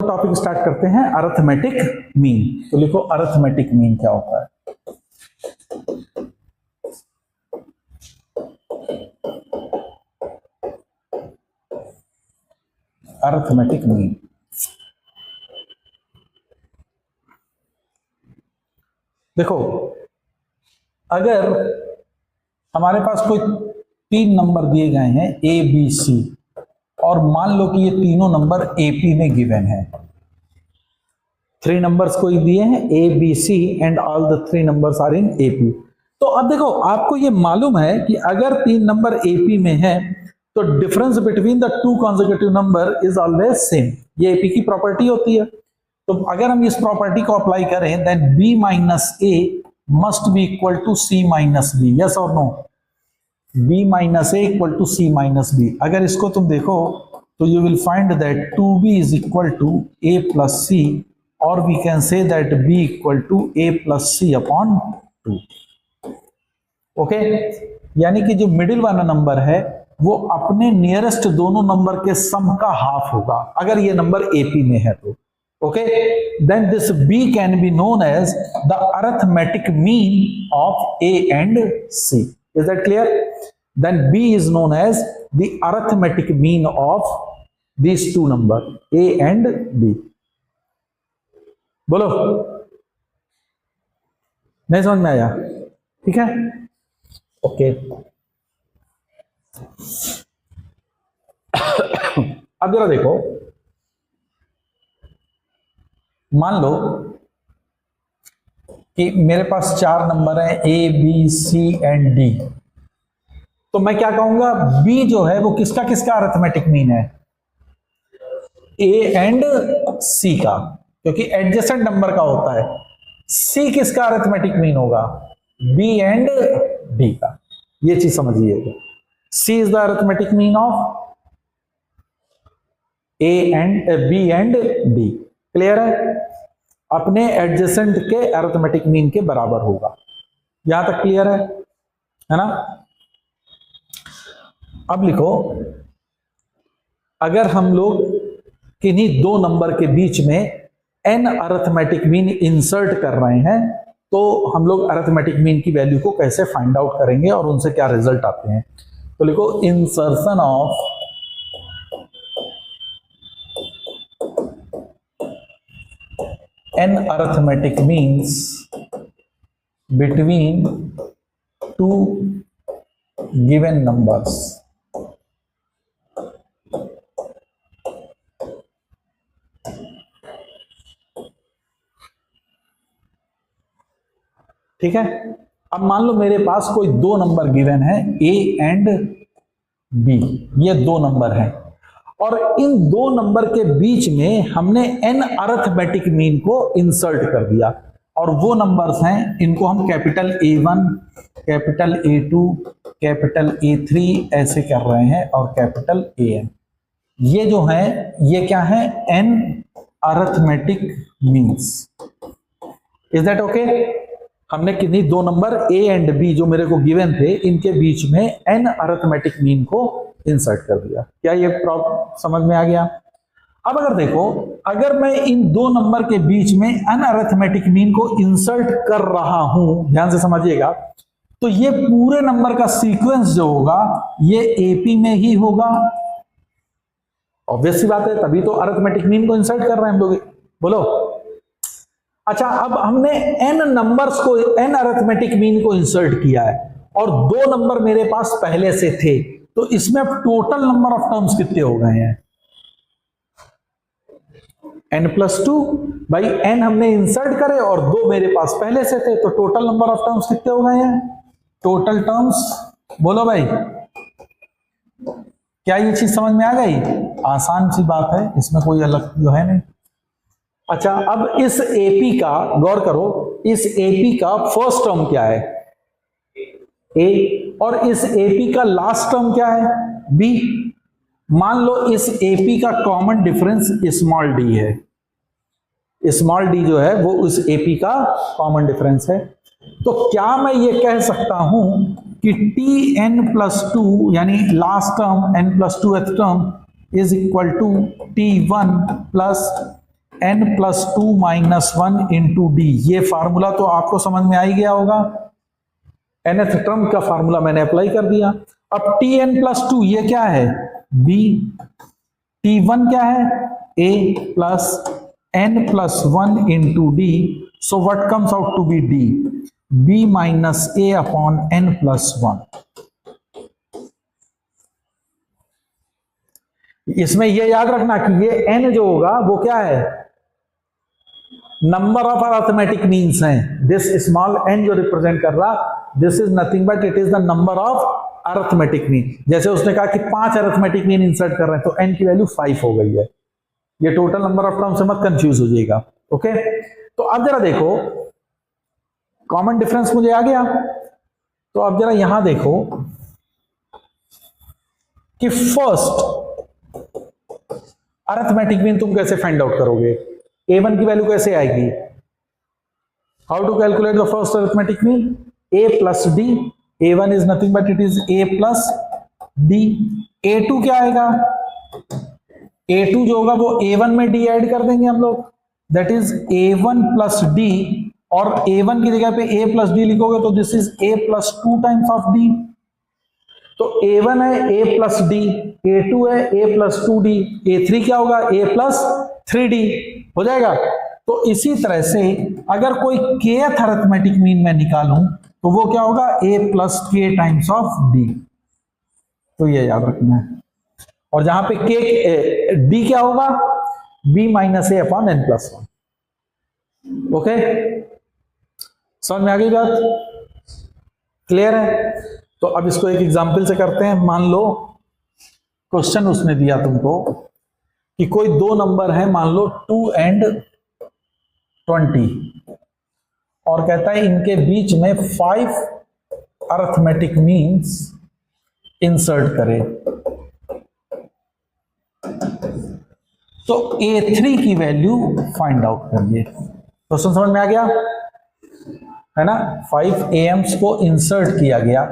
Topic start करते हैं, arithmetic mean. तो लिखो अरिथमेटिक मीन क्या होता है। अरिथमेटिक मीन, देखो अगर हमारे पास कोई 3 नंबर दिए गए हैं ए बी सी, और मान लो कि ये तीनों नंबर एपी में गिवन है। 3 नंबर्स कोई दिए हैं A B C and all the 3 numbers are in AP. तो अब देखो आपको ये मालूम है कि अगर 3 नंबर एपी में है तो difference between the 2 consecutive number is always same. ये एपी की प्रॉपर्टी होती है। तो अगर हम इस प्रॉपर्टी को अप्लाई करें then B minus A must be equal to C minus B. Yes और no? B minus A equal to C minus B. अगर इसको तुम देखो तो you will find that 2b is equal to A plus C, और we can say that b equal to A plus C upon 2। Okay, यानी कि जो middle वाला नंबर है वो अपने नियरेस्ट दोनों नंबर के सम का हाफ होगा अगर ये नंबर एपी में है तो। Okay, then this b can be known as the arithmetic mean of a and c। Is that clear? Then b is known as the arithmetic mean of these two numbers a and b. बोलो, नहीं समझ में आया? ठीक है, okay. अब जरा देखो, मान लो कि मेरे पास 4 नंबर है A B C and D. तो मैं क्या कहूंगा, बी जो है वो किसका किसका अरिथमेटिक मीन है? ए एंड सी का, क्योंकि एडजेसेंट नंबर का होता है। सी किसका अरिथमेटिक मीन होगा? बी एंड डी का। ये चीज समझिएगा, C is the arithmetic mean of A and B and D. Clear है? अपने एडजेसेंट के अरिथमेटिक मीन के बराबर होगा। यहां तक क्लियर है ना? अब लिखो, अगर हम लोग किन्हीं 2 नंबर के बीच में n अरिथमेटिक मीन इंसर्ट कर रहे हैं तो हम लोग अरिथमेटिक मीन की वैल्यू को कैसे फाइंड आउट करेंगे और उनसे क्या रिजल्ट आते हैं। तो लिखो insertion of n arithmetic means between 2 given numbers। ठीक है, अब मान लो मेरे पास कोई 2 नंबर गिवन है a एंड b। ये 2 नंबर हैं और इन 2 नंबर के बीच में हमने n अरिथमेटिक मीन को इंसर्ट कर दिया, और वो नंबर्स हैं इनको हम capital A1, capital A2, capital A3 ऐसे कर रहे हैं और कैपिटल AN। ये जो हैं ये क्या है? n arithmetic means. Is that okay? हमने किन्हीं 2 नंबर A एंड B जो मेरे को गिवन थे इनके बीच में n अरिथमेटिक मीन को इंसर्ट कर दिया। क्या ये प्रॉब्लम समझ में आ गया? अब अगर देखो, अगर मैं इन 2 नंबर के बीच में अन अरिथमेटिक मीन को इंसर्ट कर रहा हूं, ध्यान से समझिएगा, तो ये पूरे नंबर का सीक्वेंस जो होगा ये एपी में ही होगा। ऑब्वियस सी बात है, तभी तो अरिथमेटिक मीन को इंसर्ट कर रहे हैं हम लोग। बोलो। अच्छा, अब हमने n नंबर्स को, n अरिथमेटिक मीन को इंसर्ट किया है और 2 नंबर मेरे पास पहले से थे, तो इसमें अब टोटल नंबर ऑफ टर्म्स कितने हो गए हैं? n+2 भाई, n हमने इंसर्ट करे और 2 मेरे पास पहले से थे, तो टोटल नंबर ऑफ टर्म्स कितने हो गए हैं? टोटल टर्म्स, बोलो भाई, क्या ये चीज समझ में आ गई? आसान सी बात है, इसमें कोई अलग जो है नहीं। अच्छा, अब इस एपी का गौर करो, इस एपी का फर्स्ट टर्म क्या है? ए, और इस एपी का लास्ट टर्म क्या है? बी। मान लो इस एपी का कॉमन डिफरेंस स्मॉल डी है। स्मॉल डी जो है वो उस एपी का कॉमन डिफरेंस है। तो क्या मैं ये कह सकता हूं कि Tn+2 यानी last term n+2th term is equal to T1 plus n plus 2 minus 1 into D. ये फार्मूला तो आपको समझ में आ ही गया होगा, nth टर्म का फार्मूला मैंने अप्लाई कर दिया। अब tn प्लस 2 ये क्या है, b, t1 क्या है, a plus n plus 1 into D. So what comes out to be d, b minus a upon n plus 1। इसमें यह याद रखना कि ये n जो होगा वो क्या है, नंबर ऑफ अरिथमेटिक मीन्स हैं। दिस स्मॉल n जो रिप्रेजेंट कर रहा, this is nothing but it is the number of arithmetic mean. जैसे उसने कहा कि 5 अरिथमेटिक मीन इंसर्ट कर रहे हैं तो n की वैल्यू 5 हो गई है। ये टोटल नंबर ऑफ टर्म से मत कंफ्यूज हो जाएगा। ओके, तो अब जरा देखो, कॉमन डिफरेंस मुझे आ गया। तो अब जरा यहां देखो कि फर्स्ट अरिथमेटिक मीन तुम कैसे फाइंड आउट करोगे, a1 की वैल्यू कैसे आएगी, how to calculate the first arithmetic mean, a plus D, a1 is nothing but it is a plus D. a2 क्या आएगा, a2 जो होगा वो a1 में d ऐड कर देंगे हम लोग, that is a1 plus D, और a1 की जगह पे a प्लस डी लिखोगे तो this is a plus 2 times of d। तो a1 है a प्लस डी, a2 है a प्लस 2d, a3 क्या होगा a प्लस 3d हो जाएगा। तो इसी तरह से अगर कोई kth अरिथमेटिक मीन मैं निकालूं तो वो क्या होगा, a plus k times of d। तो ये याद रखना है। और जहां पे k d क्या होगा, b minus a upon n plus 1। Okay, समझ में आ गई बात, क्लियर है। तो अब इसको एक एग्जाम्पल से करते हैं। मान लो क्वेश्चन उसने दिया तुमको कि कोई दो नंबर है, मान लो 2 and 20, और कहता है इनके बीच में 5 अरिथमेटिक मीन्स इंसर्ट करें। तो a3 की वैल्यू फाइंड आउट करिए। क्वेश्चन समझ में आ गया है ना। 5 AMs को इंसर्ट किया गया,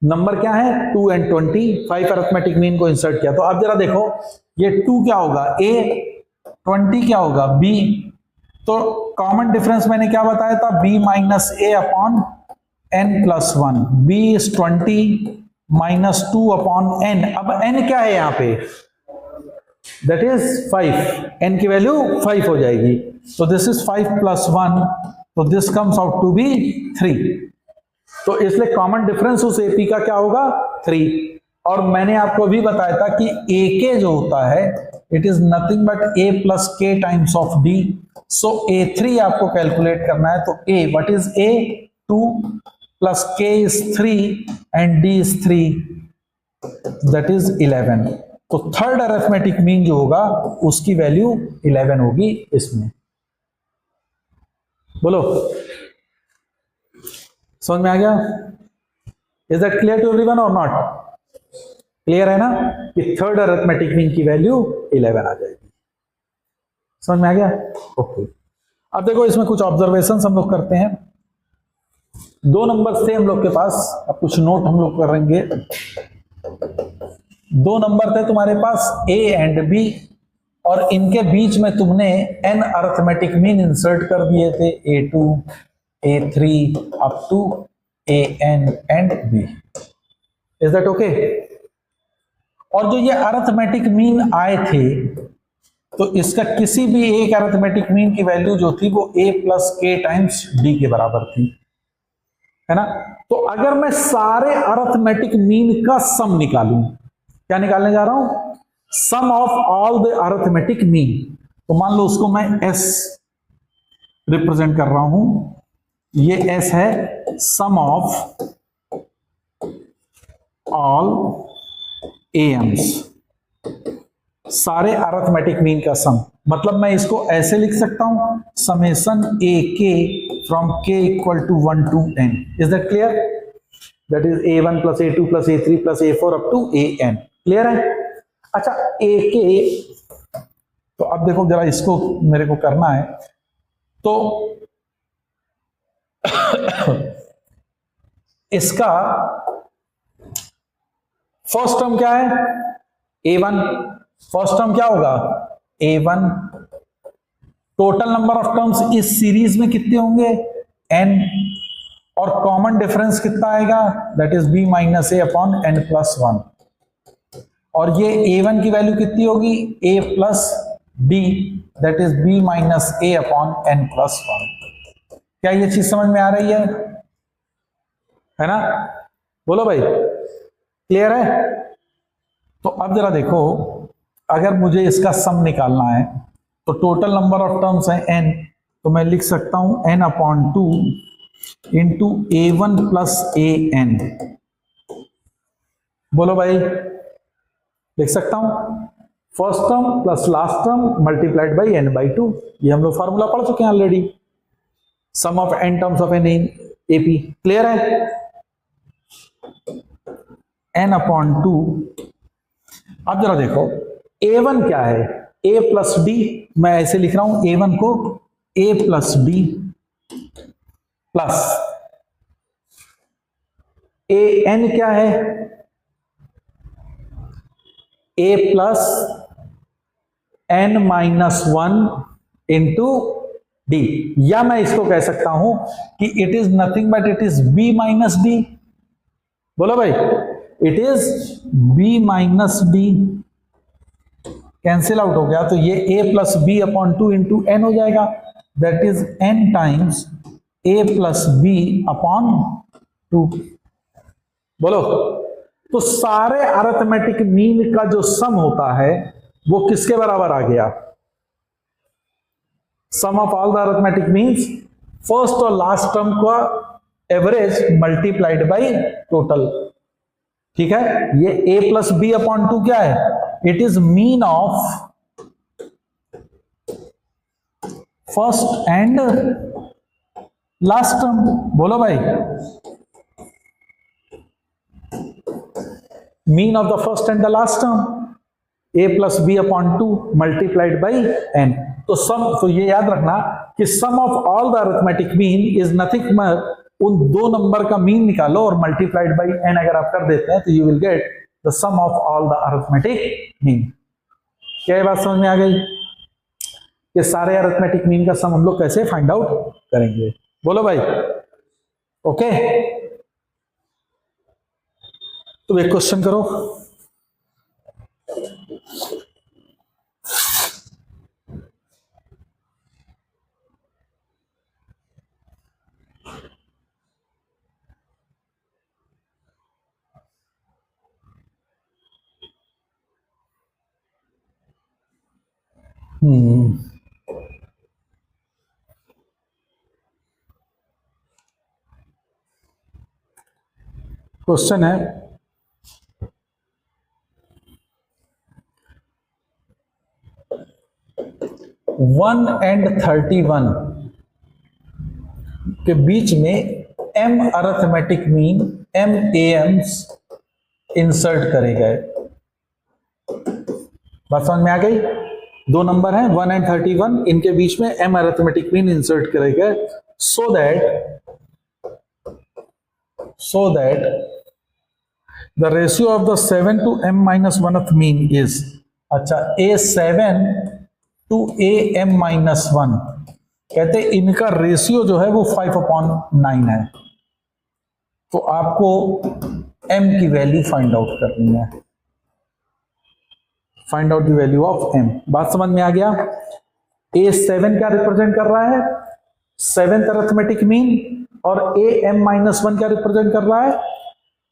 नंबर क्या है 2 and 20, 5 अरिथमेटिक मीन को इंसर्ट किया। तो अब जरा देखो, ये 2 क्या होगा a, 20 क्या होगा b। तो कॉमन डिफरेंस मैंने क्या बताया था, b minus a upon n plus 1, b is 20 minus 2 upon n। अब n क्या है यहां पे, दैट इज 5, n की वैल्यू 5 हो जाएगी। तो दिस इज 5 प्लस 1, तो this comes out to be 3। तो इसलिए कॉमन डिफरेंस उस AP का क्या होगा 3। और मैंने आपको भी बताया था कि AK जो होता है it is nothing but A plus K times of D। So A3 आपको कैलकुलेट करना है। तो A, what is A, 2 plus K is 3 and D is 3, that is 11। तो थर्ड अरिथमेटिक मीन जो होगा उसकी वैल्यू 11 होगी इसमें। बोलो, समझ में आ गया, is that clear to everyone or not, clear है ना कि थर्ड अरिथमेटिक मीन की वैल्यू 11 आ जाएगी। समझ में आ गया, ओके। अब देखो इसमें कुछ ऑब्जर्वेशंस हम लोग करते हैं। दो नंबर थे हम लोग के पास, अब कुछ नोट हम लोग करेंगे। दो नंबर थे तुम्हारे पास a एंड b, और इनके बीच में तुमने n अरिथमेटिक मीन इंसर्ट कर दिए थे, a2 a3 up to an and b। Is that okay. और जो ये अरिथमेटिक मीन आए थे तो इसका किसी भी एक अरिथमेटिक मीन की वैल्यू जो थी वो a plus k times d के बराबर थी, है ना। तो अगर मैं सारे अरिथमेटिक मीन का सम निकालूं, क्या निकालने जा रहा हूं, sum of all the arithmetic mean. तो मान लो उसको मैं s रिप्रेजेंट कर रहा हूं, ये s है सम ऑफ ऑल AMs, सारे अरिथमेटिक मीन का सम। मतलब मैं इसको ऐसे लिख सकता हूं, summation AK from K equal to 1 to n। Is that clear, that is A1 plus A2 plus A3 plus A4 up to AN। Clear है। अच्छा AK, तो अब देखो जरा इसको मेरे को करना है। तो इसका फर्स्ट टर्म क्या है A1, फर्स्ट टर्म क्या होगा A1 total number of terms इस सीरीज में कितने होंगे, n, और कॉमन डिफरेंस कितना आएगा, that is b minus A upon N plus one, और ये a1 की वैल्यू कितनी होगी, a plus d, that is b minus A upon N plus one. क्या ये चीज समझ में आ रही है ना? बोलो भाई, क्लियर है? तो अब जरा देखो, अगर मुझे इसका सम निकालना है तो टोटल नंबर ऑफ टर्म्स है n, तो मैं लिख सकता हूं n upon 2 into a1 plus A N. बोलो भाई, लिख सकता हूं first term plus last term multiplied by n by 2। ये हम लोग फॉर्मूला पढ़ चुके हैं already, sum of n terms of N AP. Clear है? n upon 2। अब जरा देखो a1 क्या है, a प्लस डी, मैं ऐसे लिख रहा हूं a1 को a plus D plus an क्या है, a plus n minus one into D, या मैं इसको कह सकता हूं कि it is nothing but it is b minus D. बोलो भाई, it is b minus D, cancel out हो गया, तो ये a plus B upon 2 into N हो जाएगा, that is n times a plus B upon 2। बोलो, तो सारे अरिथमेटिक मीन का जो सम होता है वो किसके बराबर आ गया, sum of all the arithmetic means first और लास्ट टर्म का एवरेज मल्टीप्लाइड बाई टोटल। ठीक है, ये a प्लस बी अपॉन 2 क्या है, it is mean of first and last term. बोलो भाई, mean of the first and the last term, a plus B upon 2 multiplied by n। तो sum, तो ये याद रखना कि sum of all the arithmetic mean is nothing but उन दो नंबर का मीन निकालो और मल्टीप्लाइड बाई n अगर आप कर देते हैं तो you will get the sum of all the arithmetic mean. क्या ये बात समझ में आ गई? ये सारे अरिथमेटिक मीन का सम हम लोग कैसे फाइंड आउट करेंगे? बोलो भाई, ओके? तो एक क्वेश्चन करो। क्वेश्चन है 1 and 31 के बीच में m arithmetic mean m AMs insert करे गए। बात समझ में आ गई? दो नंबर हैं 1 and 31, इनके बीच में m अरिथमेटिक मीन इंसर्ट करे गए so that the ratio of the 7 to m minus 1th mean is, अच्छा, a7 to am minus 1, कहते इनका रेशियो जो है वो 5/9 है। तो आपको m की वैल्यू फाइंड आउट करनी है, find out the value of m। बात समझ में आ गया? a7 क्या रिप्रेजेंट कर रहा है, 7th अरिथमेटिक मीन, और am माइनस 1 क्या रिप्रेजेंट कर रहा है,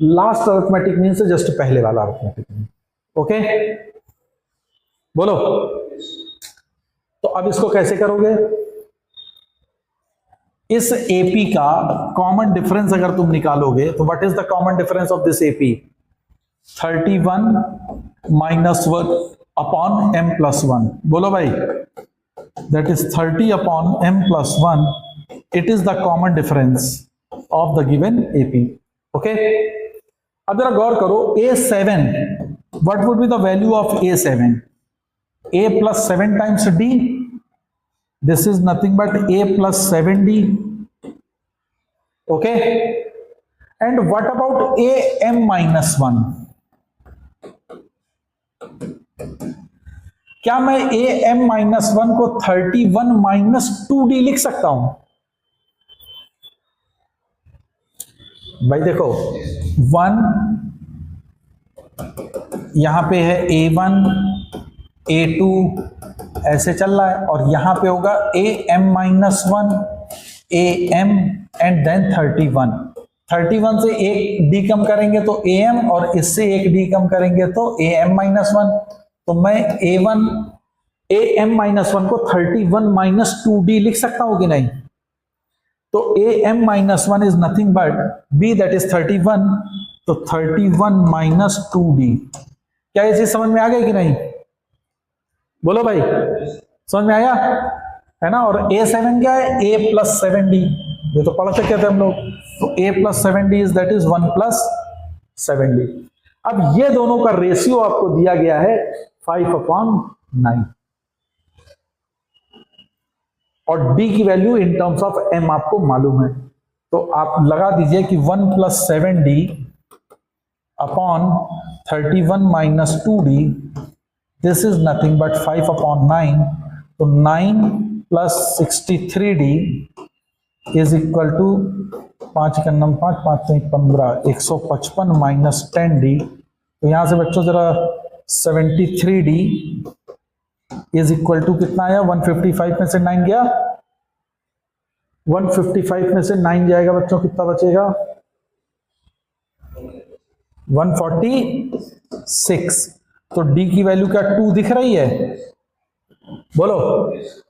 लास्ट अरिथमेटिक मीन से जस्ट पहले वाला अरिथमेटिक मीन। ओके, बोलो। तो अब इसको कैसे करोगे? इस एपी का कॉमन डिफरेंस अगर तुम निकालोगे तो what is the common difference of this AP? 31 minus 1 upon m plus 1। बोलो भाई, that is 30 upon m plus 1, it is the common difference of the given AP. Okay, अब जरा गौर करो, a7, what would be the value of a7? a plus 7 times d, this is nothing but a plus 7d. Okay, and what about am minus 1? क्या मैं ए M minus 1 को 31 minus 2d लिख सकता हूं? भाई देखो 1 यहां पे है A1 A2 ऐसे चल रहा है, और यहां पे होगा A M minus 1 A M and then 31 से एक डी कम करेंगे तो ए एम, और इससे एक डी कम करेंगे तो ए एम माइनस 1। तो मैं ए एम माइनस 1 को 31 माइनस 2d लिख सकता हूं कि नहीं? तो A M minus 1 is nothing but B that is 31, तो 31 माइनस 2d। क्या ये चीज समझ में आ गई कि नहीं? बोलो भाई, समझ में आया है ना? और A7 क्या है? A प्लस 7d, ये तो पढ़ सकते थे हम लोग। तो A plus 7d is that is 1 plus 7d। अब ये दोनों का रेशियो आपको दिया गया है 5/9, और d की value in terms of m आपको मालूम है, तो आप लगा दीजिए कि 1 plus 7d upon 31 minus 2d, this is nothing but 5/9। तो 9 plus 63d is equal to 5 का नम 5 5 15 155 माइनस 10d। तो यहां से बच्चों जरा 73d इज इक्वल टू कितना आया? 155 में से 9 गया, 155 में से 9 जाएगा बच्चों, कितना बचेगा? 146। तो d की वैल्यू क्या 2 दिख रही है? बोलो,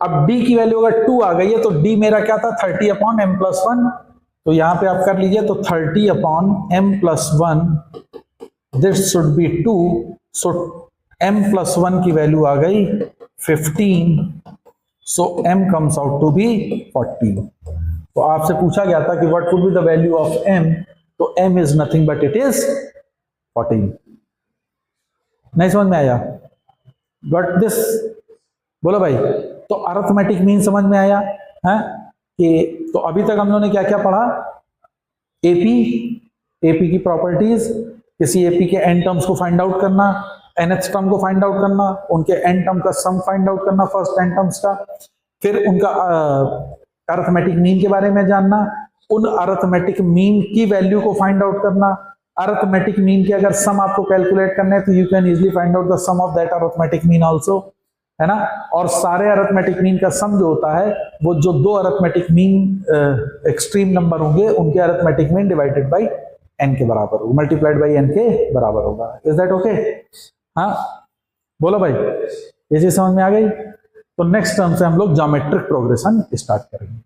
अब d की वैल्यू अगर 2 आ गई है तो d मेरा क्या था? 30/m+1। तो यहां पे आप कर लीजिए, तो 30/m+1 this should be 2। So m+1 की वैल्यू आ गई 15, so m comes out to be 14। तो आपसे पूछा गया था कि what would be the value of m, तो m is nothing but it is 14। नहीं समझ में आया? Got this? बोलो भाई। तो अरिथमेटिक मीन समझ में आया है कि तो अभी तक हम लोगों ने क्या क्या पढ़ा? एपी की प्रॉपर्टीज, किसी एपी के एन टर्म्स को फाइंड आउट करना, nth टर्म को फाइंड आउट करना, उनके एन टर्म का सम फाइंड आउट करना फर्स्ट एन टर्म्स का, फिर उनका अरिथमेटिक मीन के बारे में जानना, उन अरिथमेटिक मीन की वैल्यू को फाइंड आउट करना। अरिथमेटिक मीन के अगर सम आपको कैलकुलेट करना है तो you can easily find out the sum of that arithmetic mean also, है ना? और सारे अरिथमेटिक मीन का सम जो होता है वो जो दो अरिथमेटिक मीन एक्सट्रीम नंबर होंगे उनके arithmetic mean divided by n के बराबर होगा, मल्टीप्लाइड बाय n के बराबर होगा। Is that okay? हाँ बोलो भाई, ये चीज समझ में आ गई? तो नेक्स्ट टर्म से हम लोग ज्योमेट्रिक प्रोग्रेशन स्टार्ट करेंगे।